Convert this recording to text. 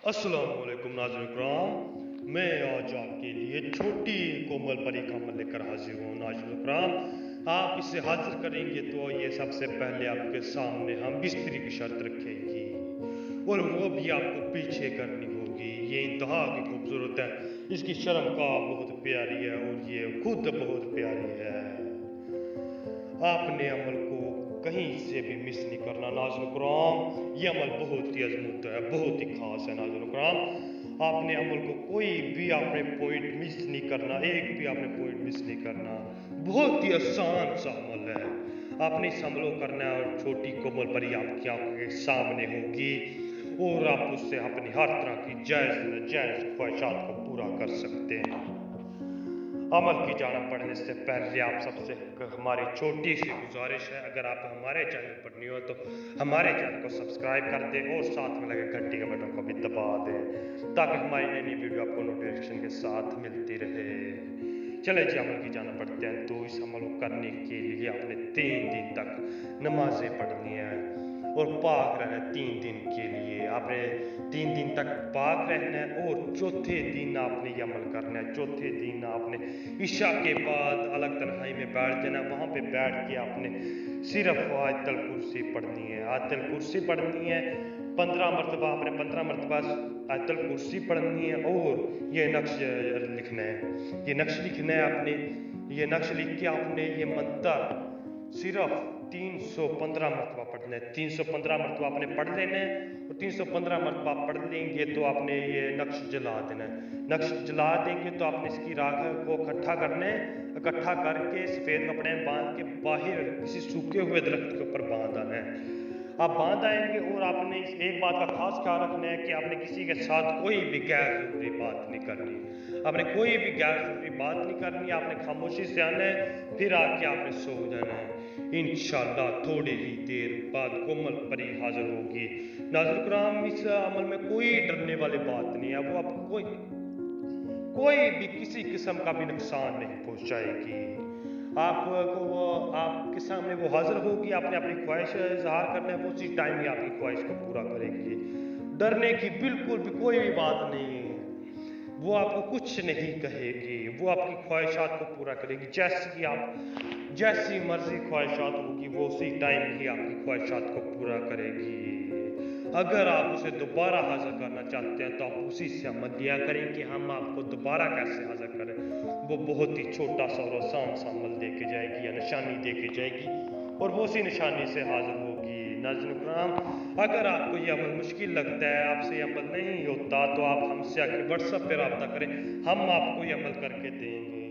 अस्सलामुअलैकुम नाज़रीन इकराम, मैं आज आपके लिए छोटी कोमल परी का अमल लेकर हाजिर हूँ। नाज़रीन इकराम, आप इसे हाजिर करेंगे तो ये सबसे पहले आपके सामने हम बिस्तरी की शर्त रखेंगे और वो भी आपको पीछे करनी होगी। ये इंतहा की खूबसूरत है, इसकी शर्मगाह बहुत प्यारी है और ये खुद बहुत प्यारी है। आपने अमल को कहीं से भी मिस नहीं करना नाज़रीन इकराम। ये अमल बहुत ही अजमत है, बहुत ही खास है नाज़रीन इकराम। आपने अमल को कोई भी आपने पॉइंट मिस नहीं करना, एक भी आपने पॉइंट मिस नहीं करना। बहुत ही आसान सा अमल है। आपने इस अमल को करना है और छोटी कोमल परी आपकी आंखों के सामने होगी और आप उससे अपनी हर तरह की जायज़ नाजायज़ ख्वाहिशात को पूरा कर सकते हैं। अमल की जानब बढ़ने से पहले आप सबसे हमारी छोटी सी गुजारिश है, अगर आप हमारे चैनल पर न्यू हो तो हमारे चैनल को सब्सक्राइब कर दें और साथ में लगे घंटी के बटन को भी दबा दें ताकि हमारी नई नई वीडियो आपको नोटिफिकेशन के साथ मिलती रहे। चले जी अमल की जानब बढ़ते हैं। तो इस अमल को करने के लिए आपने 3 दिन तक नमाजें पढ़नी है और पाक रहना है। 3 दिन के लिए आपने 3 दिन तक पाक रहना है और चौथे दिन आपने ये अमल करना है। चौथे दिन आपने इशा के बाद अलग तन्हाई में बैठ जाना। वहाँ पे बैठ के आपने सिर्फ आयतल कुर्सी पढ़नी है। आयतल कुर्सी पढ़नी है 15 मरतबा। आपने 15 मरतबा आयतल कुर्सी पढ़नी है और ये नक्श लिखना है। ये नक्श लिखना है आपने। ये नक्श लिख के आपने ये मंत्र सिर्फ 315 मरतबा पढ़ना है। 315 मरतबा आपने पढ़ लेना है और 315 मरतबा पढ़ लेंगे तो आपने ये नक्श जला देना है। नक्श जला देंगे तो आपने इसकी राख को इकट्ठा करना है। इकट्ठा करके सफ़ेद कपड़े में बांध के बाहर किसी सूखे हुए दरख्त के ऊपर बांध आना है। आप बांध आएंगे और आपने एक बात का खास ख्याल रखना है कि आपने किसी के साथ कोई भी गैर जरूरी बात नहीं करनी। आपने कोई भी गैर जरूरी बात नहीं करनी। आपने खामोशी से आना है, फिर आके आपने सो जाना है। इंशाअल्लाह थोड़ी ही देर बाद कोमल परी हाजिर होगी। नाज़रीन इकराम, इस अमल में कोई डरने वाली बात नहीं है। वो आपको कोई भी किसी किस्म का भी नुकसान नहीं पहुंचाएगी। आपको वो आपके सामने वो हाजिर होगी। आपने अपनी ख्वाहिश इजहार करना है, वो उसी टाइम ही आपकी ख्वाहिश को पूरा करेगी। डरने की बिल्कुल भी कोई भी बात नहीं है। वो आपको कुछ नहीं कहेगी, वो आपकी ख्वाहिशात को पूरा करेगी। जैसी मर्जी ख्वाहिशात होगी वो उसी टाइम ही आपकी ख्वाहिशात को पूरा करेगी। अगर आप उसे दोबारा हाजिर करना चाहते हैं तो आप उसी से अमल लिया करें कि हम आपको दोबारा कैसे हाजिर करें। वो बहुत ही छोटा सा और आसान सा अमल दे के जाएगी या निशानी दे के जाएगी और वो उसी निशानी से हाजिर होगी। नाज़रीन इकराम, अगर आपको ये अमल मुश्किल लगता है, आपसे ये अमल नहीं होता, तो आप हमसे आके व्हाट्सएप पर रब्ता करें, हम आपको ये अमल करके देंगे।